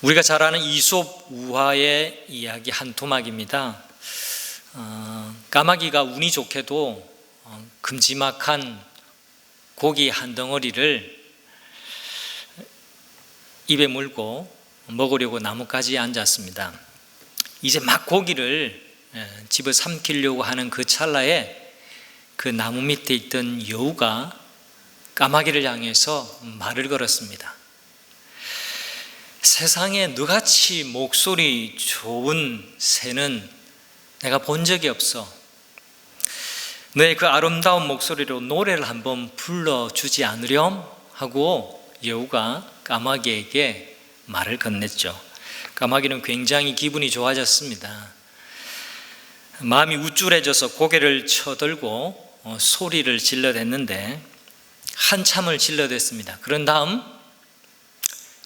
우리가 잘 아는 이솝 우화의 이야기 한 토막입니다. 까마귀가 운이 좋게도 큼지막한 고기 한 덩어리를 입에 물고 먹으려고 나뭇가지에 앉았습니다. 이제 막 고기를 집어 삼키려고 하는 그 찰나에 그 나무 밑에 있던 여우가 까마귀를 향해서 말을 걸었습니다. 세상에 너같이 목소리 좋은 새는 내가 본 적이 없어. 너의 그 아름다운 목소리로 노래를 한번 불러주지 않으렴? 하고 여우가 까마귀에게 말을 건넸죠. 까마귀는 굉장히 기분이 좋아졌습니다. 마음이 우쭐해져서 고개를 쳐들고 소리를 질러댔는데 한참을 질러댔습니다. 그런 다음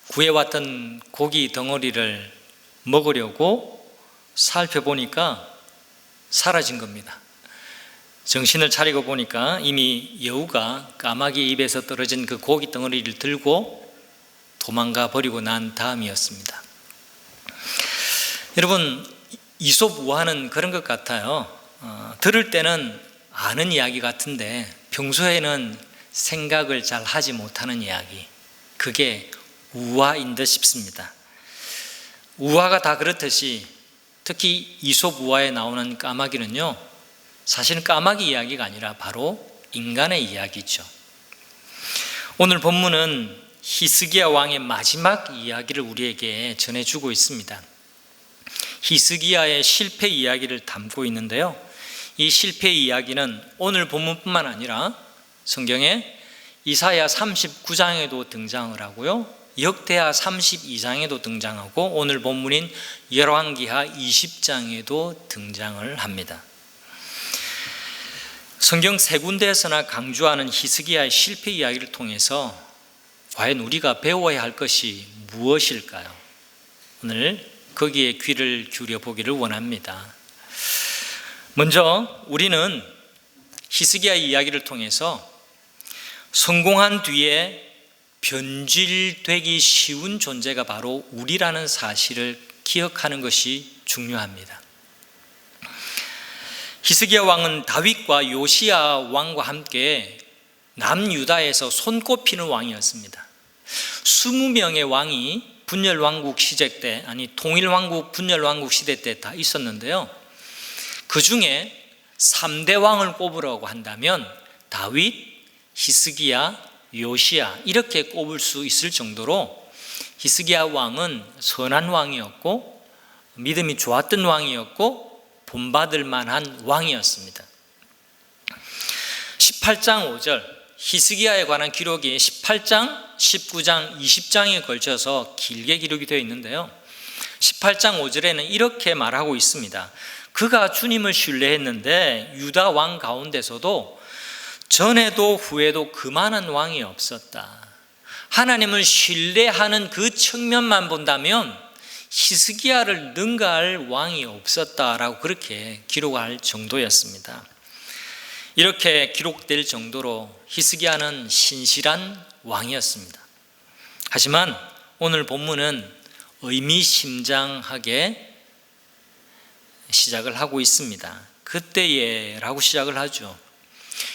구해왔던 고기 덩어리를 먹으려고 살펴보니까 사라진 겁니다. 정신을 차리고 보니까 이미 여우가 까마귀 입에서 떨어진 그 고기 덩어리를 들고 도망가 버리고 난 다음이었습니다. 여러분, 이솝 우화는 그런 것 같아요. 들을 때는 아는 이야기 같은데 평소에는 생각을 잘 하지 못하는 이야기, 그게 우화인 듯 싶습니다. 우화가 다 그렇듯이 특히 이솝 우화에 나오는 까마귀는요, 사실은 까마귀 이야기가 아니라 바로 인간의 이야기죠. 오늘 본문은 히스기야 왕의 마지막 이야기를 우리에게 전해주고 있습니다. 히스기야의 실패 이야기를 담고 있는데요, 이 실패 이야기는 오늘 본문뿐만 아니라 성경에 이사야 39장에도 등장을 하고요, 역대하 32장에도 등장하고 오늘 본문인 열왕기하 20장에도 등장을 합니다. 성경 세 군데에서나 강조하는 히스기야의 실패 이야기를 통해서 과연 우리가 배워야 할 것이 무엇일까요? 오늘 거기에 귀를 기울여 보기를 원합니다. 먼저 우리는 히스기야의 이야기를 통해서 성공한 뒤에 변질되기 쉬운 존재가 바로 우리라는 사실을 기억하는 것이 중요합니다. 히스기야 왕은 다윗과 요시야 왕과 함께 남유다에서 손꼽히는 왕이었습니다. 20명의 왕이 분열왕국 시대 때, 통일왕국 분열왕국 시대 때 다 있었는데요, 그 중에 3대 왕을 꼽으라고 한다면 다윗, 히스기야, 요시야 이렇게 꼽을 수 있을 정도로 히스기야 왕은 선한 왕이었고 믿음이 좋았던 왕이었고 본받을 만한 왕이었습니다. 18장 5절 히스기야에 관한 기록이 18장, 19장, 20장에 걸쳐서 길게 기록이 되어 있는데요, 18장 5절에는 이렇게 말하고 있습니다. 그가 주님을 신뢰했는데 유다 왕 가운데서도 전에도 후에도 그만한 왕이 없었다. 하나님을 신뢰하는 그 측면만 본다면 히스기야를 능가할 왕이 없었다라고 그렇게 기록할 정도였습니다. 이렇게 기록될 정도로 히스기야는 신실한 왕이었습니다. 하지만 오늘 본문은 의미심장하게 시작을 하고 있습니다. 그때에라고 시작을 하죠.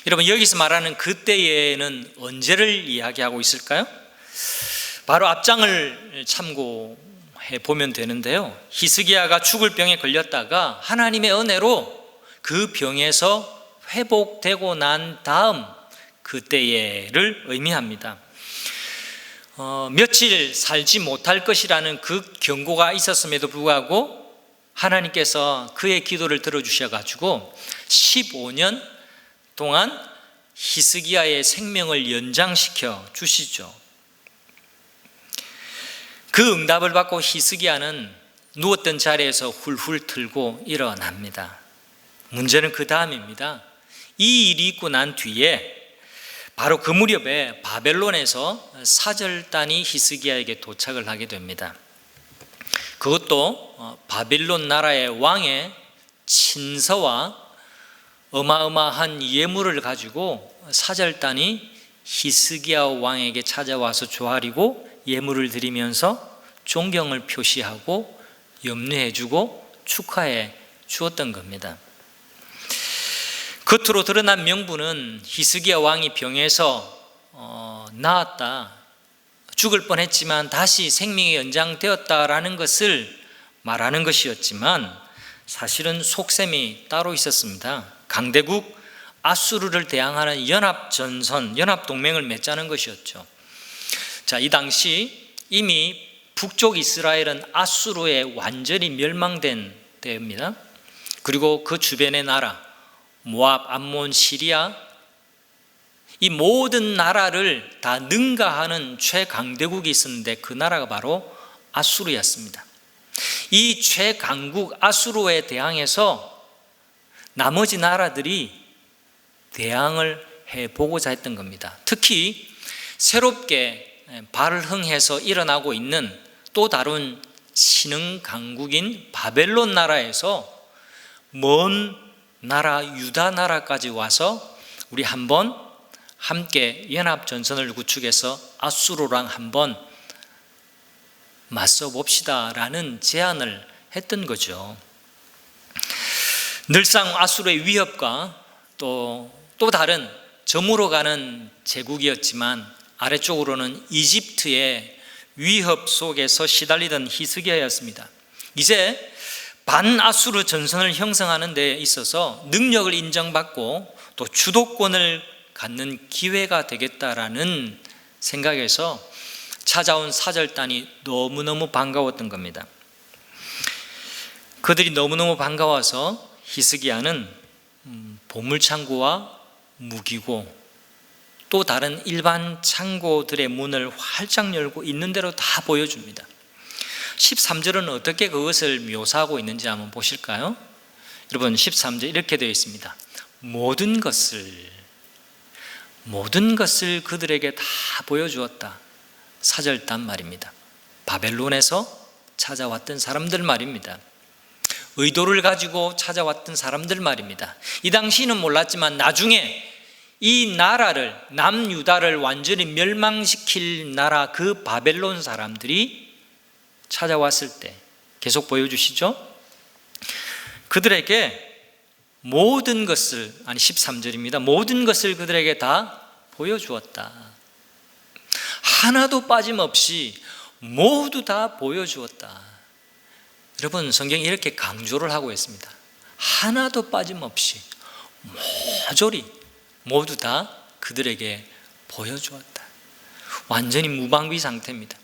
여러분, 여기서 말하는 그때에는 언제를 이야기하고 있을까요? 바로 앞장을 참고해 보면 되는데요, 히스기야가 죽을 병에 걸렸다가 하나님의 은혜로 그 병에서 회복되고 난 다음 그때에를 의미합니다. 며칠 살지 못할 것이라는 그 경고가 있었음에도 불구하고 하나님께서 그의 기도를 들어주셔가지고 15년 동안 히스기야의 생명을 연장시켜 주시죠. 그 응답을 받고 히스기야는 누웠던 자리에서 훌훌 틀고 일어납니다. 문제는 그 다음입니다. 이 일이 있고 난 뒤에 바로 그 무렵에 바벨론에서 사절단이 히스기야에게 도착을 하게 됩니다. 그것도 바빌론 나라의 왕의 친서와 어마어마한 예물을 가지고 사절단이 히스기야 왕에게 찾아와서 조아리고 예물을 드리면서 존경을 표시하고 염려해주고 축하해 주었던 겁니다. 겉으로 드러난 명분은 히스기야 왕이 병에서 나았다, 죽을 뻔했지만 다시 생명이 연장되었다라는 것을 말하는 것이었지만 사실은 속셈이 따로 있었습니다. 강대국 아수르를 대항하는 연합전선, 연합동맹을 맺자는 것이었죠. 자, 이 당시 이미 북쪽 이스라엘은 아수르에 완전히 멸망된 때입니다. 그리고 그 주변의 나라 모압, 암몬, 시리아, 이 모든 나라를 다 능가하는 최강대국이 있었는데 그 나라가 바로 아수르였습니다. 이 최강국 아수르에 대항해서 나머지 나라들이 대항을 해보고자 했던 겁니다. 특히 새롭게 발흥해서 일어나고 있는 또 다른 신흥 강국인 바벨론 나라에서 먼 나라 유다 나라까지 와서 우리 한번 함께 연합전선을 구축해서 아수르랑 한번 맞서 봅시다라는 제안을 했던 거죠. 늘상 아수르의 위협과 또 다른 저물어 가는 제국이었지만 아래쪽으로는 이집트의 위협 속에서 시달리던 히스기야였습니다. 이제 반아수르 전선을 형성하는 데 있어서 능력을 인정받고 또 주도권을 갖는 기회가 되겠다라는 생각에서 찾아온 사절단이 너무너무 반가웠던 겁니다. 그들이 너무너무 반가워서 히스기야는 보물창고와 무기고 또 다른 일반 창고들의 문을 활짝 열고 있는 대로 다 보여줍니다. 13절은 어떻게 그것을 묘사하고 있는지 한번 보실까요? 여러분, 13절 이렇게 되어 있습니다. 모든 것을 그들에게 다 보여주었다. 사절단 말입니다. 바벨론에서 찾아왔던 사람들 말입니다. 의도를 가지고 찾아왔던 사람들 말입니다. 이 당시는 몰랐지만 나중에 이 나라를, 남유다를 완전히 멸망시킬 나라 그 바벨론 사람들이 찾아왔을 때 계속 보여주시죠. 그들에게 모든 것을, 13절입니다. 모든 것을 그들에게 다 보여주었다. 하나도 빠짐없이 모두 다 보여주었다. 여러분, 성경이 이렇게 강조를 하고 있습니다. 하나도 빠짐없이 모조리 모두 다 그들에게 보여주었다. 완전히 무방비 상태입니다.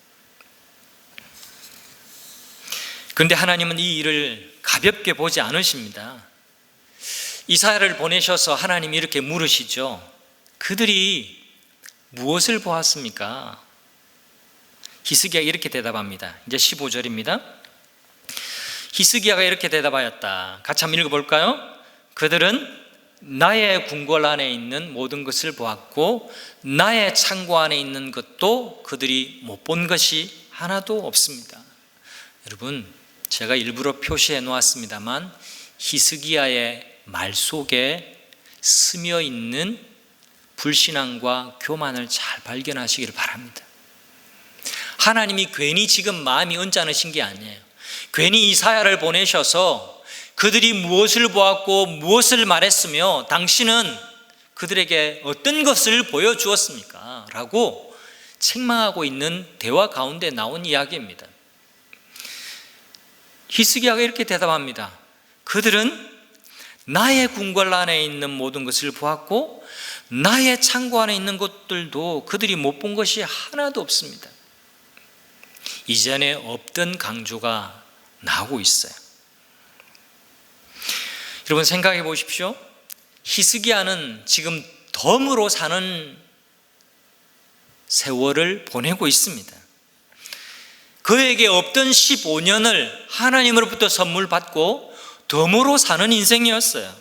그런데 하나님은 이 일을 가볍게 보지 않으십니다. 이사야를 보내셔서 하나님이 이렇게 물으시죠. 그들이 무엇을 보았습니까? 히스기야가 이렇게 대답합니다. 이제 15절입니다. 히스기야가 이렇게 대답하였다. 같이 한번 읽어볼까요? 그들은 나의 궁궐 안에 있는 모든 것을 보았고 나의 창고 안에 있는 것도 그들이 못 본 것이 하나도 없습니다. 여러분, 제가 일부러 표시해 놓았습니다만 히스기야의 말 속에 스며 있는 불신앙과 교만을 잘 발견하시기를 바랍니다. 하나님이 괜히 지금 마음이 언짢으신 게 아니에요. 괜히 이사야를 보내셔서 그들이 무엇을 보았고 무엇을 말했으며 당신은 그들에게 어떤 것을 보여주었습니까? 라고 책망하고 있는 대화 가운데 나온 이야기입니다. 히스기야가 이렇게 대답합니다. 그들은 나의 궁궐 안에 있는 모든 것을 보았고 나의 창고 안에 있는 것들도 그들이 못 본 것이 하나도 없습니다. 이전에 없던 강조가 나오고 있어요. 여러분, 생각해 보십시오. 히스기야는 지금 덤으로 사는 세월을 보내고 있습니다. 그에게 없던 15년을 하나님으로부터 선물 받고 덤으로 사는 인생이었어요.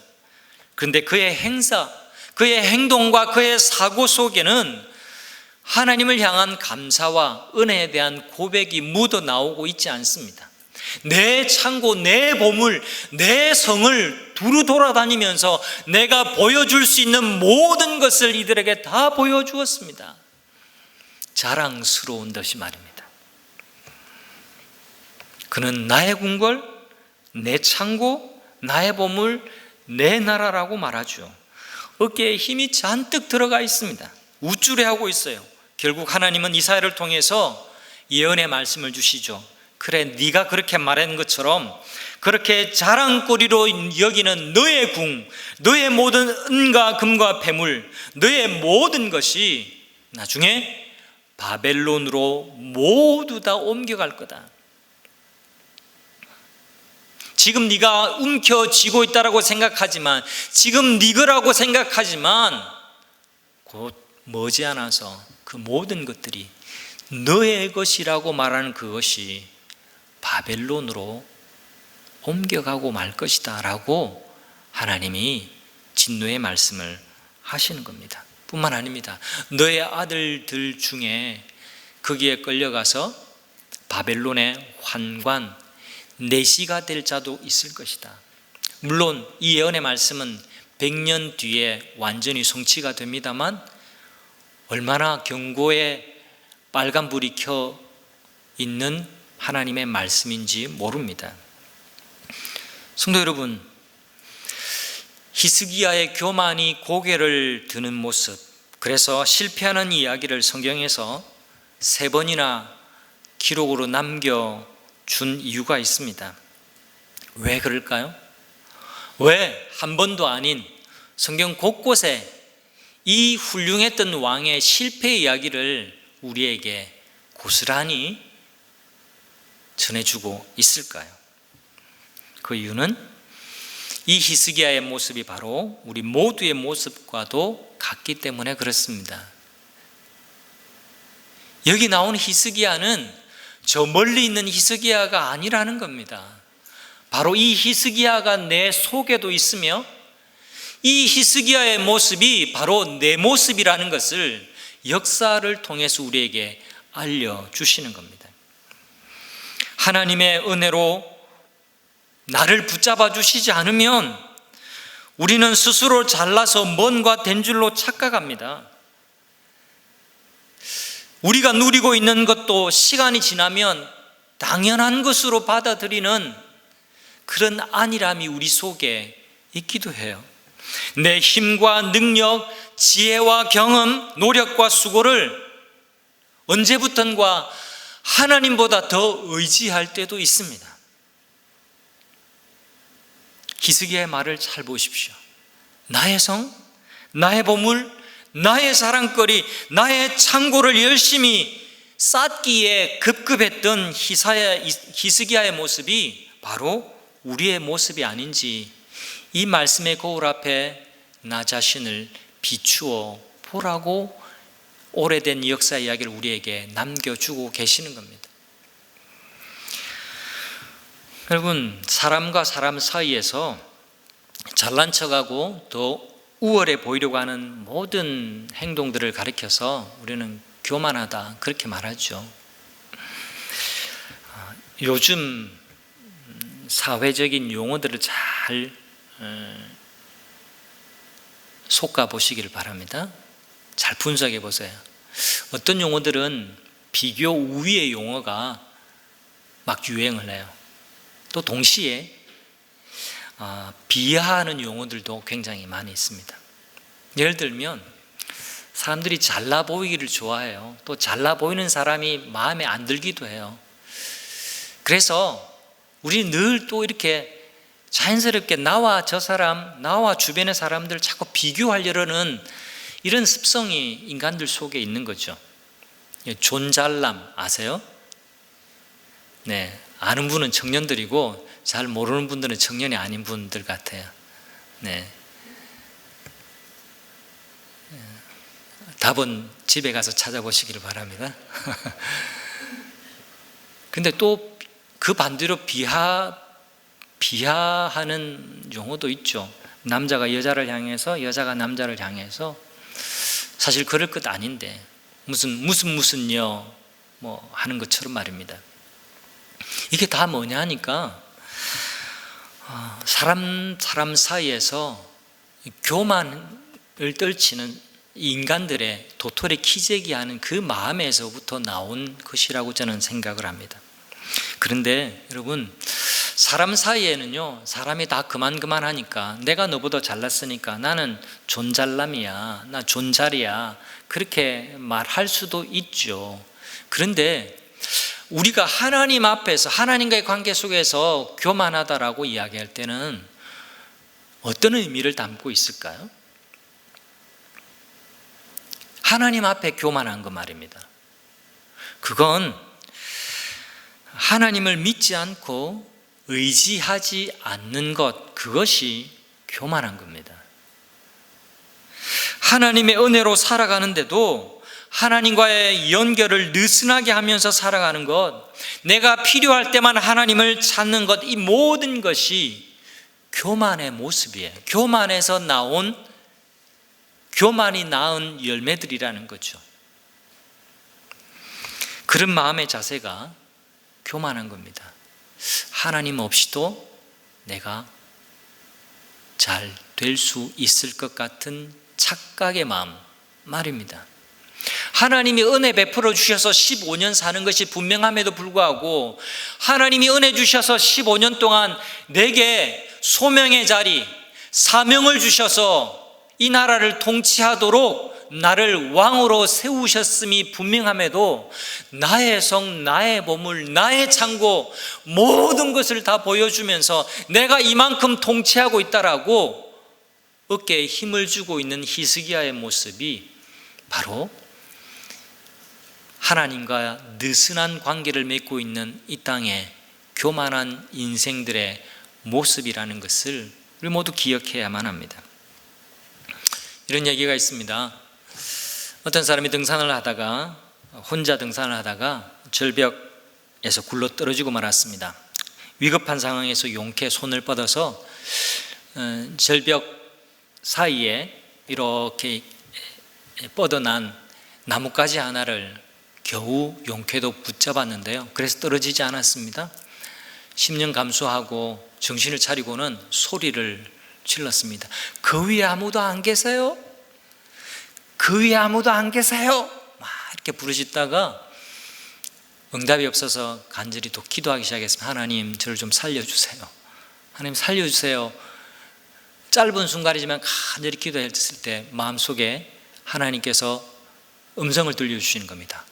그런데 그의 행사, 그의 행동과 그의 사고 속에는 하나님을 향한 감사와 은혜에 대한 고백이 묻어 나오고 있지 않습니다. 내 창고, 내 보물, 내 성을 두루 돌아다니면서 내가 보여줄 수 있는 모든 것을 이들에게 다 보여주었습니다. 자랑스러운 듯이 말입니다. 그는 나의 궁궐, 내 창고, 나의 보물, 내 나라라고 말하죠. 어깨에 힘이 잔뜩 들어가 있습니다. 우쭐해하고 있어요. 결국 하나님은 이사야를 통해서 예언의 말씀을 주시죠. 그래, 네가 그렇게 말한 것처럼 그렇게 자랑거리로 여기는 너의 궁, 너의 모든 은과 금과 폐물, 너의 모든 것이 나중에 바벨론으로 모두 다 옮겨갈 거다. 지금 네가 움켜쥐고 있다라고 생각하지만, 지금 네 거라고 생각하지만 곧 머지않아서 그 모든 것들이 너의 것이라고 말하는 그것이 바벨론으로 옮겨가고 말 것이다 라고 하나님이 진노의 말씀을 하시는 겁니다. 뿐만 아닙니다. 너의 아들들 중에 거기에 끌려가서 바벨론의 환관, 내시가 될 자도 있을 것이다. 물론 이 예언의 말씀은 100년 뒤에 완전히 성취가 됩니다만 얼마나 경고의 빨간불이 켜 있는 하나님의 말씀인지 모릅니다. 성도 여러분, 히스기야의 교만이 고개를 드는 모습, 그래서 실패하는 이야기를 성경에서 3번이나 기록으로 남겨준 이유가 있습니다. 왜 그럴까요? 왜 한 번도 아닌 성경 곳곳에 이 훌륭했던 왕의 실패 이야기를 우리에게 고스란히 전해주고 있을까요? 그 이유는 이 히스기야의 모습이 바로 우리 모두의 모습과도 같기 때문에 그렇습니다. 여기 나온 히스기야는 저 멀리 있는 히스기야가 아니라는 겁니다. 바로 이 히스기야가 내 속에도 있으며 이 히스기야의 모습이 바로 내 모습이라는 것을 역사를 통해서 우리에게 알려주시는 겁니다. 하나님의 은혜로 나를 붙잡아 주시지 않으면 우리는 스스로 잘나서 뭔가 된 줄로 착각합니다. 우리가 누리고 있는 것도 시간이 지나면 당연한 것으로 받아들이는 그런 안일함이 우리 속에 있기도 해요. 내 힘과 능력, 지혜와 경험, 노력과 수고를 언제부턴가 하나님보다 더 의지할 때도 있습니다. 히스기야의 말을 잘 보십시오. 나의 성, 나의 보물, 나의 자랑거리, 나의 창고를 열심히 쌓기에 급급했던 히스기야의 모습이 바로 우리의 모습이 아닌지 이 말씀의 거울 앞에 나 자신을 비추어 보라고 오래된 역사 이야기를 우리에게 남겨주고 계시는 겁니다. 여러분, 사람과 사람 사이에서 잘난 척하고 또 우월해 보이려고 하는 모든 행동들을 가리켜서 우리는 교만하다 그렇게 말하죠. 요즘 사회적인 용어들을 잘 솎아 보시기를 바랍니다. 잘 분석해 보세요. 어떤 용어들은 비교 우위의 용어가 막 유행을 해요. 또 동시에 비하하는 용어들도 굉장히 많이 있습니다. 예를 들면 사람들이 잘나 보이기를 좋아해요. 또 잘나 보이는 사람이 마음에 안 들기도 해요. 그래서 우리 늘 또 이렇게 자연스럽게 나와 저 사람, 나와 주변의 사람들 자꾸 비교하려는 이런 습성이 인간들 속에 있는 거죠. 존잘남 아세요? 네, 아는 분은 청년들이고 잘 모르는 분들은 청년이 아닌 분들 같아요. 네. 답은 집에 가서 찾아보시기를 바랍니다. 근데 또 그 반대로 비하하는 용어도 있죠. 남자가 여자를 향해서, 여자가 남자를 향해서 사실 그럴 것 아닌데 무슨요 뭐 하는 것처럼 말입니다. 이게 다 뭐냐 하니까 사람 사이에서 교만을 떨치는 인간들의 도토리 키재기하는 그 마음에서부터 나온 것이라고 저는 생각을 합니다. 그런데 여러분, 사람 사이에는요, 사람이 다 그만하니까 내가 너보다 잘났으니까 나는 존잘남이야, 나 존잘이야, 그렇게 말할 수도 있죠. 그런데 우리가 하나님 앞에서, 하나님과의 관계 속에서 교만하다라고 이야기할 때는 어떤 의미를 담고 있을까요? 하나님 앞에 교만한 거 말입니다. 그건 하나님을 믿지 않고 의지하지 않는 것, 그것이 교만한 겁니다. 하나님의 은혜로 살아가는데도 하나님과의 연결을 느슨하게 하면서 살아가는 것, 내가 필요할 때만 하나님을 찾는 것, 이 모든 것이 교만의 모습이에요. 교만에서 나온, 교만이 낳은 열매들이라는 거죠. 그런 마음의 자세가 교만한 겁니다. 하나님 없이도 내가 잘 될 수 있을 것 같은 착각의 마음 말입니다. 하나님이 은혜 베풀어 주셔서 15년 사는 것이 분명함에도 불구하고, 하나님이 은혜 주셔서 15년 동안 내게 소명의 자리, 사명을 주셔서 이 나라를 통치하도록 나를 왕으로 세우셨음이 분명함에도 나의 성, 나의 보물, 나의 창고, 모든 것을 다 보여주면서 내가 이만큼 통치하고 있다라고 어깨에 힘을 주고 있는 히스기야의 모습이 바로 하나님과 느슨한 관계를 맺고 있는 이 땅의 교만한 인생들의 모습이라는 것을 우리 모두 기억해야만 합니다. 이런 얘기가 있습니다. 어떤 사람이 등산을 하다가, 혼자 등산을 하다가 절벽에서 굴러 떨어지고 말았습니다. 위급한 상황에서 용케 손을 뻗어서 절벽 사이에 이렇게 뻗어난 나뭇가지 하나를 겨우 용케도 붙잡았는데요, 그래서 떨어지지 않았습니다. 10년 감수하고 정신을 차리고는 소리를 질렀습니다. 그 위에 아무도 안 계세요? 그 위에 아무도 안 계세요? 막 이렇게 부르짖다가 응답이 없어서 간절히 또 기도하기 시작했습니다. 하나님, 저를 좀 살려주세요. 하나님 살려주세요. 짧은 순간이지만 간절히 기도했을 때 마음속에 하나님께서 음성을 들려주시는 겁니다.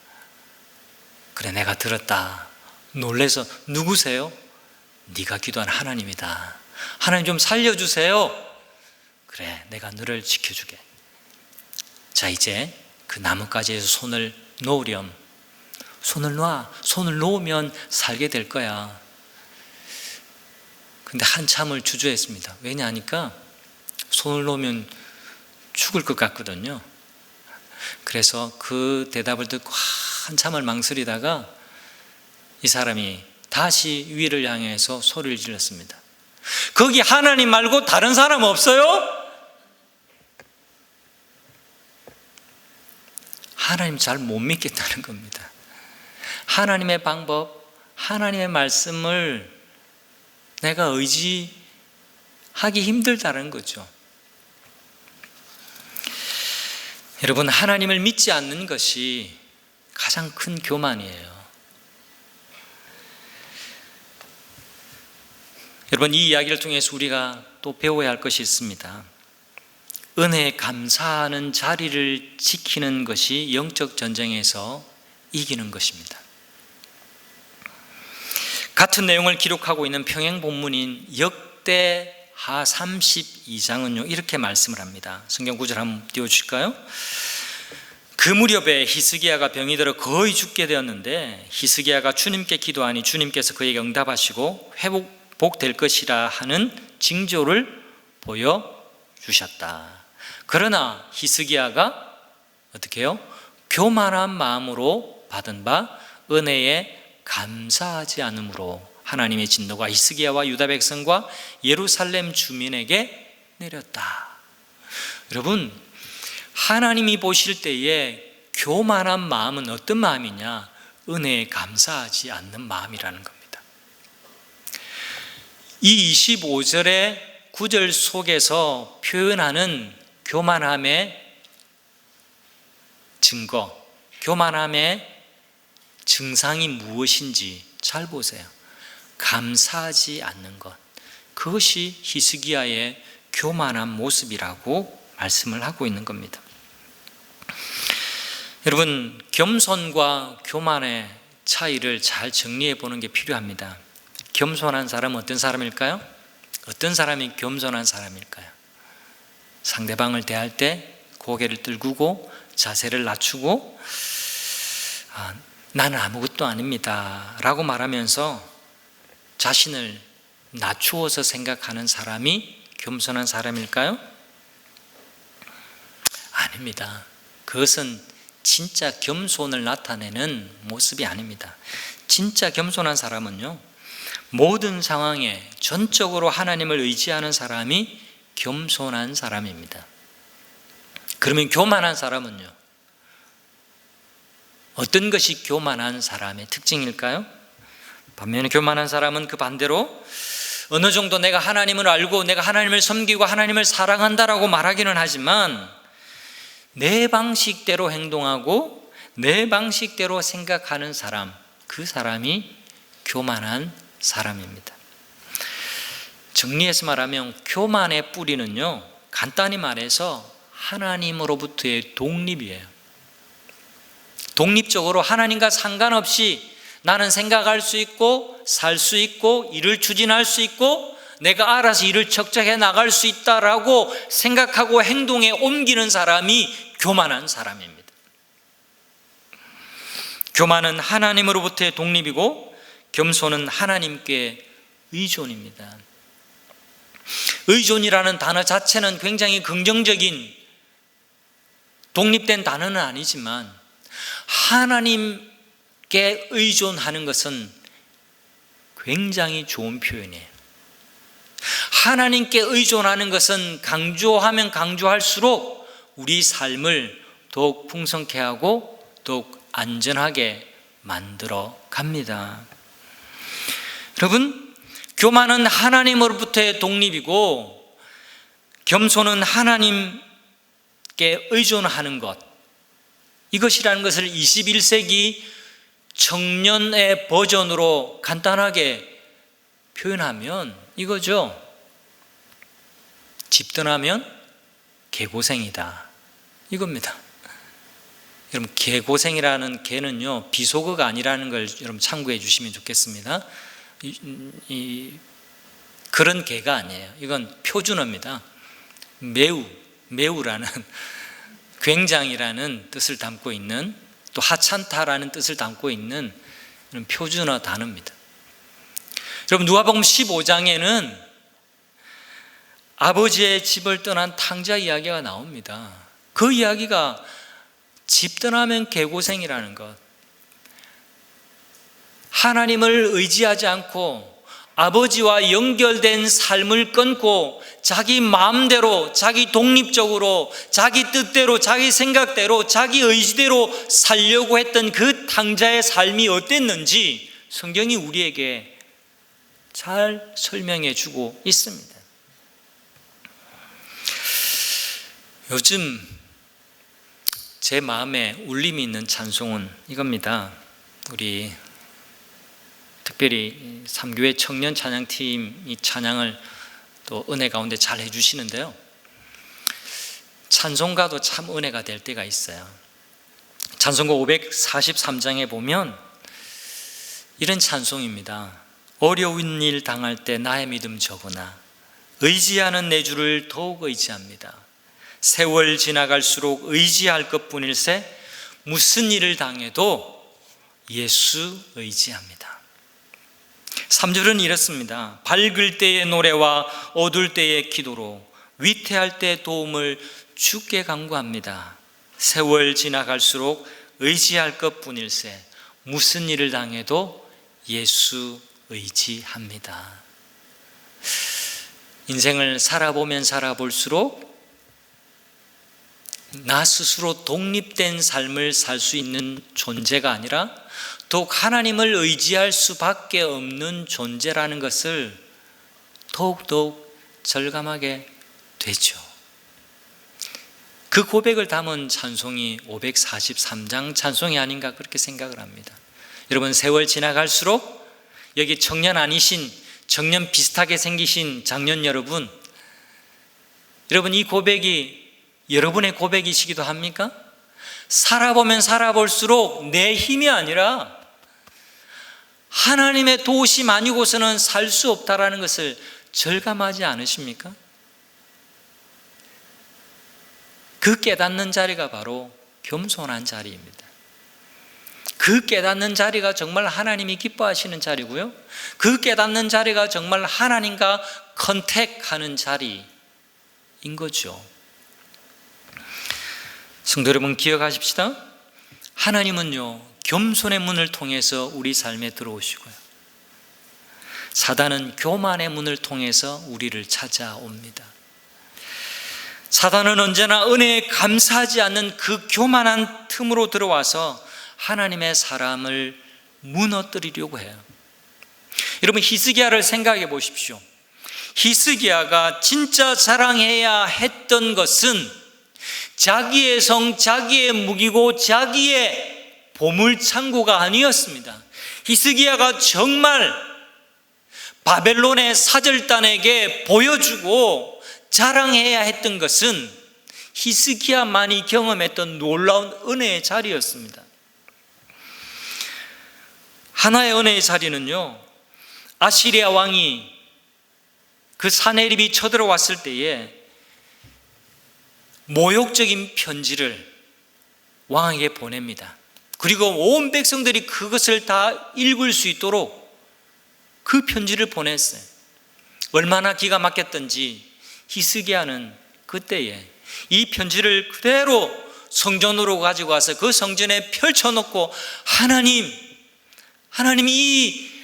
그래, 내가 들었다. 놀래서, 누구세요? 네가 기도한 하나님이다. 하나님 좀 살려주세요. 그래, 내가 너를 지켜주게. 자, 이제 그 나뭇가지에서 손을 놓으렴. 손을 놔. 손을 놓으면 살게 될 거야. 근데 한참을 주저했습니다. 왜냐하니까 손을 놓으면 죽을 것 같거든요. 그래서 그 대답을 듣고 한참을 망설이다가 이 사람이 다시 위를 향해서 소리를 질렀습니다. 거기 하나님 말고 다른 사람 없어요? 하나님 잘 못 믿겠다는 겁니다. 하나님의 방법, 하나님의 말씀을 내가 의지하기 힘들다는 거죠. 여러분, 하나님을 믿지 않는 것이 가장 큰 교만이에요. 여러분, 이 이야기를 통해서 우리가 또 배워야 할 것이 있습니다. 은혜에 감사하는 자리를 지키는 것이 영적 전쟁에서 이기는 것입니다. 같은 내용을 기록하고 있는 평행 본문인 역대하 32장은요 이렇게 말씀을 합니다. 성경 구절 한번 띄워주실까요? 그 무렵에 히스기야가 병이 들어 거의 죽게 되었는데 히스기야가 주님께 기도하니 주님께서 그에게 응답하시고 회복될 것이라 하는 징조를 보여주셨다. 그러나 히스기야가 어떻게 해요? 교만한 마음으로 받은 바 은혜에 감사하지 않으므로 하나님의 진노가 히스기야와 유다 백성과 예루살렘 주민에게 내렸다. 여러분, 하나님이 보실 때에 교만한 마음은 어떤 마음이냐? 은혜에 감사하지 않는 마음이라는 겁니다. 이 25절의 구절 속에서 표현하는 교만함의 증거, 교만함의 증상이 무엇인지 잘 보세요. 감사하지 않는 것, 그것이 히스기야의 교만한 모습이라고 말씀을 하고 있는 겁니다. 여러분, 겸손과 교만의 차이를 잘 정리해 보는 게 필요합니다. 겸손한 사람은 어떤 사람일까요? 어떤 사람이 겸손한 사람일까요? 상대방을 대할 때 고개를 들구고 자세를 낮추고 나는 아무것도 아닙니다 라고 말하면서 자신을 낮추어서 생각하는 사람이 겸손한 사람일까요? 아닙니다. 그것은 진짜 겸손을 나타내는 모습이 아닙니다. 진짜 겸손한 사람은요, 모든 상황에 전적으로 하나님을 의지하는 사람이 겸손한 사람입니다. 그러면 교만한 사람은요, 어떤 것이 교만한 사람의 특징일까요? 반면에 교만한 사람은 그 반대로 어느 정도 내가 하나님을 알고 내가 하나님을 섬기고 하나님을 사랑한다라고 말하기는 하지만 내 방식대로 행동하고 내 방식대로 생각하는 사람, 그 사람이 교만한 사람입니다. 정리해서 말하면 교만의 뿌리는요, 간단히 말해서 하나님으로부터의 독립이에요. 독립적으로 하나님과 상관없이 나는 생각할 수 있고 살 수 있고 일을 추진할 수 있고 내가 알아서 일을 척척해 나갈 수 있다라고 생각하고 행동에 옮기는 사람이 교만한 사람입니다. 교만은 하나님으로부터의 독립이고 겸손은 하나님께 의존입니다. 의존이라는 단어 자체는 굉장히 긍정적인 독립된 단어는 아니지만 하나님께 의존하는 것은 굉장히 좋은 표현이에요. 하나님께 의존하는 것은 강조하면 강조할수록 우리 삶을 더욱 풍성케 하고 더욱 안전하게 만들어 갑니다. 여러분, 교만은 하나님으로부터의 독립이고 겸손은 하나님께 의존하는 것, 이것이라는 것을 21세기 청년의 버전으로 간단하게 표현하면 이거죠. 집 떠나면 개고생이다, 이겁니다. 여러분, 개고생이라는 개는요, 비속어가 아니라는 걸 여러분 참고해 주시면 좋겠습니다. 그런 개가 아니에요. 이건 표준어입니다. 매우라는 굉장이라는 뜻을 담고 있는, 또 하찮다라는 뜻을 담고 있는 표준어 단어입니다. 여러분, 누가복음 15장에는 아버지의 집을 떠난 탕자 이야기가 나옵니다. 그 이야기가 집 떠나면 개고생이라는 것, 하나님을 의지하지 않고 아버지와 연결된 삶을 끊고 자기 마음대로, 자기 독립적으로, 자기 뜻대로, 자기 생각대로, 자기 의지대로 살려고 했던 그 탕자의 삶이 어땠는지 성경이 우리에게 잘 설명해 주고 있습니다. 요즘 제 마음에 울림이 있는 찬송은 이겁니다. 우리 특별히 3교회 청년 찬양팀이 찬양을 또 은혜 가운데 잘 해주시는데요, 찬송가도 참 은혜가 될 때가 있어요. 찬송가 543장에 보면 이런 찬송입니다. 어려운 일 당할 때 나의 믿음 적으나 의지하는 내 주를 더욱 의지합니다. 세월 지나갈수록 의지할 것뿐일세 무슨 일을 당해도 예수 의지합니다. 3절은 이렇습니다. 밝을 때의 노래와 어두울 때의 기도로 위태할 때 도움을 주께 간구합니다. 세월 지나갈수록 의지할 것뿐일세 무슨 일을 당해도 예수 의지합니다. 인생을 살아보면 살아볼수록 나 스스로 독립된 삶을 살 수 있는 존재가 아니라 더욱 하나님을 의지할 수밖에 없는 존재라는 것을 더욱더욱 절감하게 되죠. 그 고백을 담은 찬송이 543장 찬송이 아닌가 그렇게 생각을 합니다. 여러분, 세월 지나갈수록 여기 청년 아니신, 청년 비슷하게 생기신 장년 여러분, 이 고백이 여러분의 고백이시기도 합니까? 살아보면 살아볼수록 내 힘이 아니라 하나님의 도우심 아니고서는 살 수 없다라는 것을 절감하지 않으십니까? 그 깨닫는 자리가 바로 겸손한 자리입니다. 그 깨닫는 자리가 정말 하나님이 기뻐하시는 자리고요, 그 깨닫는 자리가 정말 하나님과 컨택하는 자리인 거죠. 성도 여러분, 기억하십시다. 하나님은요, 겸손의 문을 통해서 우리 삶에 들어오시고요, 사단은 교만의 문을 통해서 우리를 찾아옵니다. 사단은 언제나 은혜에 감사하지 않는 그 교만한 틈으로 들어와서 하나님의 사람을 무너뜨리려고 해요. 여러분, 히스기야를 생각해 보십시오. 히스기야가 진짜 자랑해야 했던 것은 자기의 성, 자기의 무기고 자기의 보물창고가 아니었습니다. 히스기야가 정말 바벨론의 사절단에게 보여주고 자랑해야 했던 것은 히스기야만이 경험했던 놀라운 은혜의 자리였습니다. 하나의 은혜의 자리는요, 아시리아 왕이 그 사네립이 쳐들어왔을 때에 모욕적인 편지를 왕에게 보냅니다. 그리고 온 백성들이 그것을 다 읽을 수 있도록 그 편지를 보냈어요. 얼마나 기가 막혔던지 히스기야는 그때에 이 편지를 그대로 성전으로 가지고 와서 그 성전에 펼쳐놓고 하나님이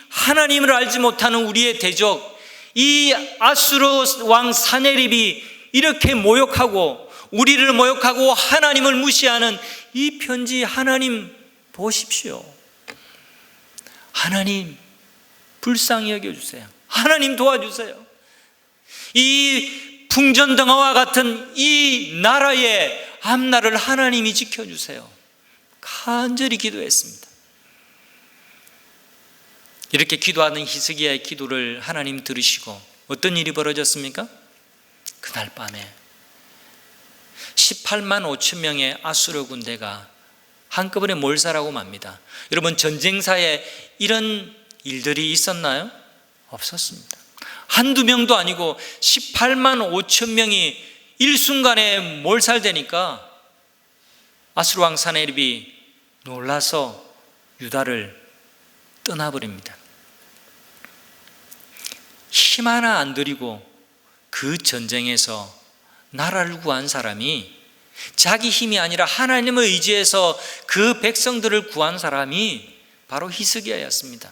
하나님을 알지 못하는 우리의 대적, 이 아수르 왕 사네립이 이렇게 모욕하고 우리를 모욕하고 하나님을 무시하는 이 편지, 하나님 보십시오. 하나님 불쌍히 여겨주세요. 하나님 도와주세요. 이 풍전등화와 같은 이 나라의 앞날을 하나님이 지켜주세요. 간절히 기도했습니다. 이렇게 기도하는 히스기야의 기도를 하나님 들으시고 어떤 일이 벌어졌습니까? 그날 밤에 18만 5천 명의 아수르 군대가 한꺼번에 몰살하고 맙니다. 여러분, 전쟁사에 이런 일들이 있었나요? 없었습니다. 한두 명도 아니고 18만 5천 명이 일순간에 몰살되니까 아수르 왕 사네립이 놀라서 유다를 떠나버립니다. 힘 하나 안 들이고 그 전쟁에서 나라를 구한 사람이, 자기 힘이 아니라 하나님을 의지해서 그 백성들을 구한 사람이 바로 히스기야였습니다.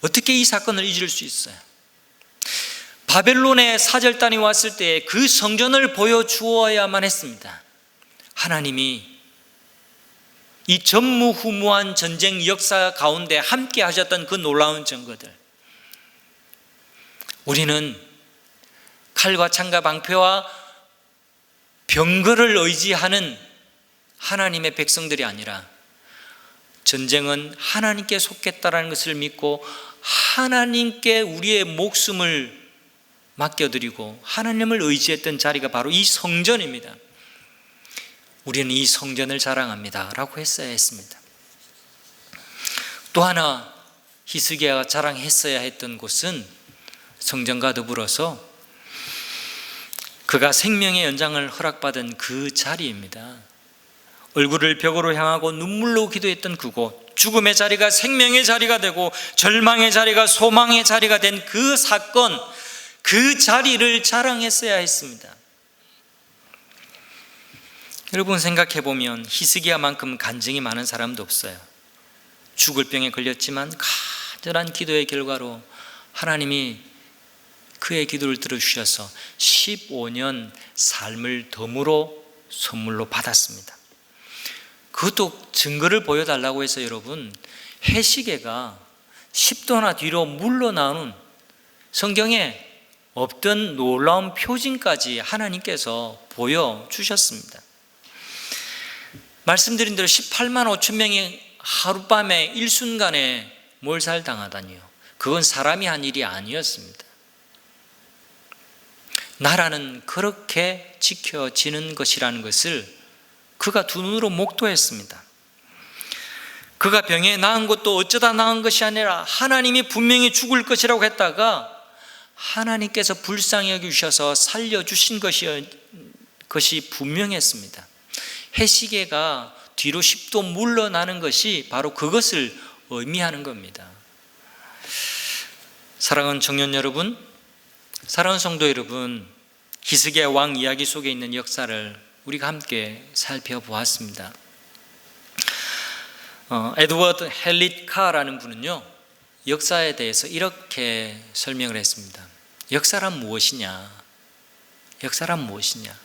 어떻게 이 사건을 잊을 수 있어요? 바벨론의 사절단이 왔을 때 그 성전을 보여주어야만 했습니다. 하나님이 이 전무후무한 전쟁 역사 가운데 함께 하셨던 그 놀라운 증거들, 우리는 칼과 창과 방패와 병거를 의지하는 하나님의 백성들이 아니라 전쟁은 하나님께 속했다는 것을 믿고 하나님께 우리의 목숨을 맡겨드리고 하나님을 의지했던 자리가 바로 이 성전입니다. 우리는 이 성전을 자랑합니다 라고 했어야 했습니다. 또 하나 히스기야가 자랑했어야 했던 곳은 성전과 더불어서 그가 생명의 연장을 허락받은 그 자리입니다. 얼굴을 벽으로 향하고 눈물로 기도했던 그곳, 죽음의 자리가 생명의 자리가 되고 절망의 자리가 소망의 자리가 된 그 사건, 그 자리를 자랑했어야 했습니다. 여러분, 생각해 보면 히스기야만큼 간증이 많은 사람도 없어요. 죽을 병에 걸렸지만 간절한 기도의 결과로 하나님이 그의 기도를 들어주셔서 15년 삶을 덤으로 선물로 받았습니다. 그것도 증거를 보여달라고 해서 여러분, 해시계가 10도나 뒤로 물러나오는 성경에 없던 놀라운 표징까지 하나님께서 보여주셨습니다. 말씀드린 대로 18만 5천 명이 하룻밤에 일순간에 몰살당하다니요. 그건 사람이 한 일이 아니었습니다. 나라는 그렇게 지켜지는 것이라는 것을 그가 두 눈으로 목도했습니다. 그가 병에 나은 것도 어쩌다 나은 것이 아니라 하나님이 분명히 죽을 것이라고 했다가 하나님께서 불쌍히 여기셔서 살려주신 것이 분명했습니다. 해시계가 뒤로 10도 물러나는 것이 바로 그것을 의미하는 겁니다. 사랑하는 청년 여러분, 사랑하는 성도 여러분, 히스기야 왕 이야기 속에 있는 역사를 우리가 함께 살펴보았습니다. 에드워드 헬릿 카라는 분은요, 역사에 대해서 이렇게 설명을 했습니다. 역사란 무엇이냐? 역사란 무엇이냐?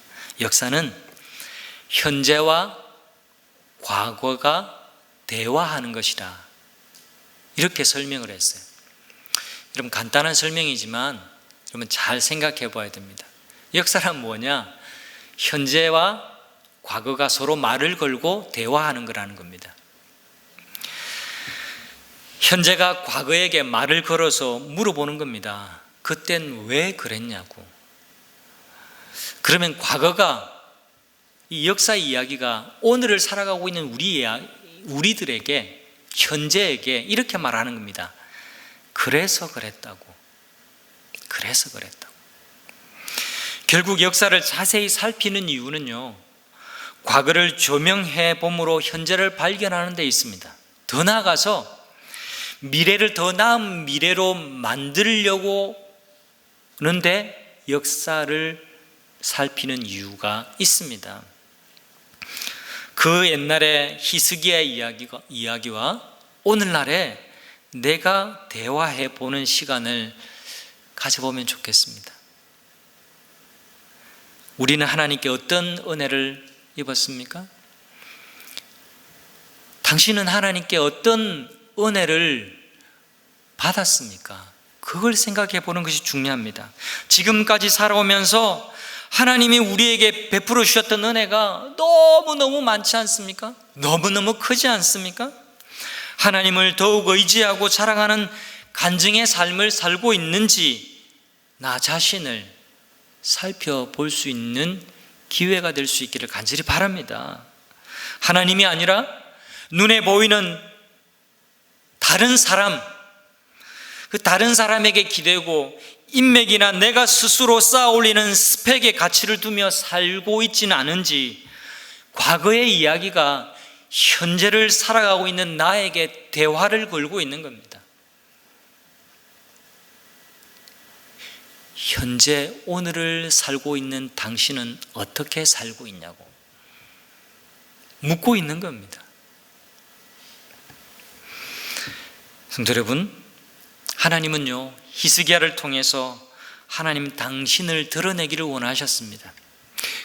역사는 현재와 과거가 대화하는 것이다. 이렇게 설명을 했어요. 여러분, 간단한 설명이지만 여러분 잘 생각해 봐야 됩니다. 역사란 뭐냐? 현재와 과거가 서로 말을 걸고 대화하는 거라는 겁니다. 현재가 과거에게 말을 걸어서 물어보는 겁니다. 그땐 왜 그랬냐고. 그러면 과거가, 이 역사의 이야기가 오늘을 살아가고 있는 우리들에게, 현재에게 이렇게 말하는 겁니다. 그래서 그랬다고. 그래서 그랬다고. 결국 역사를 자세히 살피는 이유는요, 과거를 조명해 봄으로 현재를 발견하는 데 있습니다. 더 나아가서 미래를 더 나은 미래로 만들려고 하는데 역사를 살피는 이유가 있습니다. 그 옛날의 히스기야의 이야기와 오늘날에 내가 대화해 보는 시간을 가져보면 좋겠습니다. 우리는 하나님께 어떤 은혜를 입었습니까? 당신은 하나님께 어떤 은혜를 받았습니까? 그걸 생각해 보는 것이 중요합니다. 지금까지 살아오면서 하나님이 우리에게 베풀어 주셨던 은혜가 너무너무 많지 않습니까? 너무너무 크지 않습니까? 하나님을 더욱 의지하고 사랑하는 간증의 삶을 살고 있는지 나 자신을 살펴볼 수 있는 기회가 될 수 있기를 간절히 바랍니다. 하나님이 아니라 눈에 보이는 다른 사람, 그 다른 사람에게 기대고 인맥이나 내가 스스로 쌓아 올리는 스펙의 가치를 두며 살고 있지는 않은지 과거의 이야기가 현재를 살아가고 있는 나에게 대화를 걸고 있는 겁니다. 현재 오늘을 살고 있는 당신은 어떻게 살고 있냐고 묻고 있는 겁니다. 성도 여러분, 하나님은요, 히스기야를 통해서 하나님 당신을 드러내기를 원하셨습니다.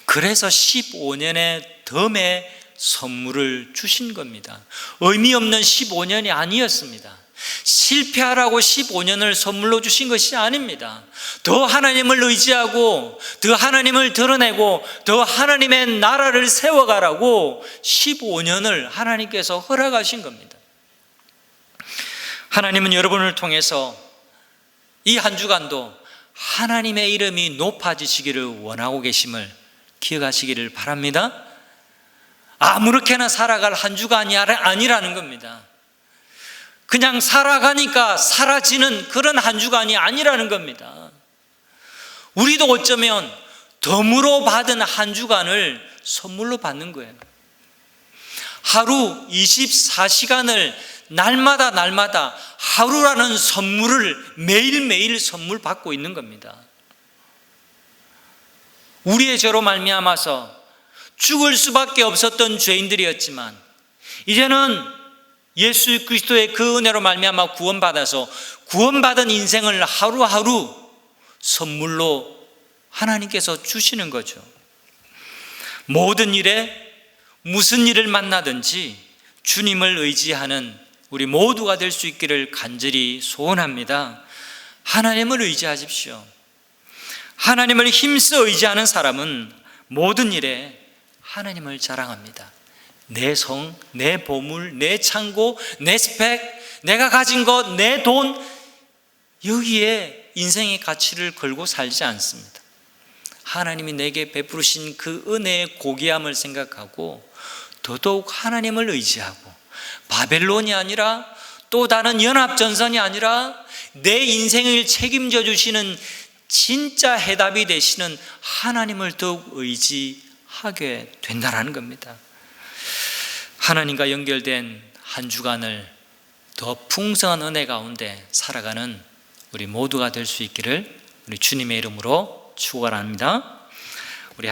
그래서 15년의 덤의 선물을 주신 겁니다. 의미 없는 15년이 아니었습니다. 실패하라고 15년을 선물로 주신 것이 아닙니다. 더 하나님을 의지하고 더 하나님을 드러내고 더 하나님의 나라를 세워가라고 15년을 하나님께서 허락하신 겁니다. 하나님은 여러분을 통해서 이 한 주간도 하나님의 이름이 높아지시기를 원하고 계심을 기억하시기를 바랍니다. 아무렇게나 살아갈 한 주간이 아니라는 겁니다. 그냥 살아가니까 사라지는 그런 한 주간이 아니라는 겁니다. 우리도 어쩌면 덤으로 받은 한 주간을 선물로 받는 거예요. 하루 24시간을 날마다 하루라는 선물을 매일매일 선물 받고 있는 겁니다. 우리의 죄로 말미암아서 죽을 수밖에 없었던 죄인들이었지만 이제는 예수 그리스도의 그 은혜로 말미암아 구원받아서 구원받은 인생을 하루하루 선물로 하나님께서 주시는 거죠. 모든 일에 무슨 일을 만나든지 주님을 의지하는 우리 모두가 될 수 있기를 간절히 소원합니다. 하나님을 의지하십시오. 하나님을 힘써 의지하는 사람은 모든 일에 하나님을 자랑합니다. 내 성, 내 보물, 내 창고, 내 스펙, 내가 가진 것, 내 돈, 여기에 인생의 가치를 걸고 살지 않습니다. 하나님이 내게 베푸신 그 은혜의 고귀함을 생각하고 더더욱 하나님을 의지하고, 바벨론이 아니라 또 다른 연합전선이 아니라 내 인생을 책임져 주시는 진짜 해답이 되시는 하나님을 더욱 의지하게 된다는 겁니다. 하나님과 연결된 한 주간을 더 풍성한 은혜 가운데 살아가는 우리 모두가 될 수 있기를 우리 주님의 이름으로 축원합니다.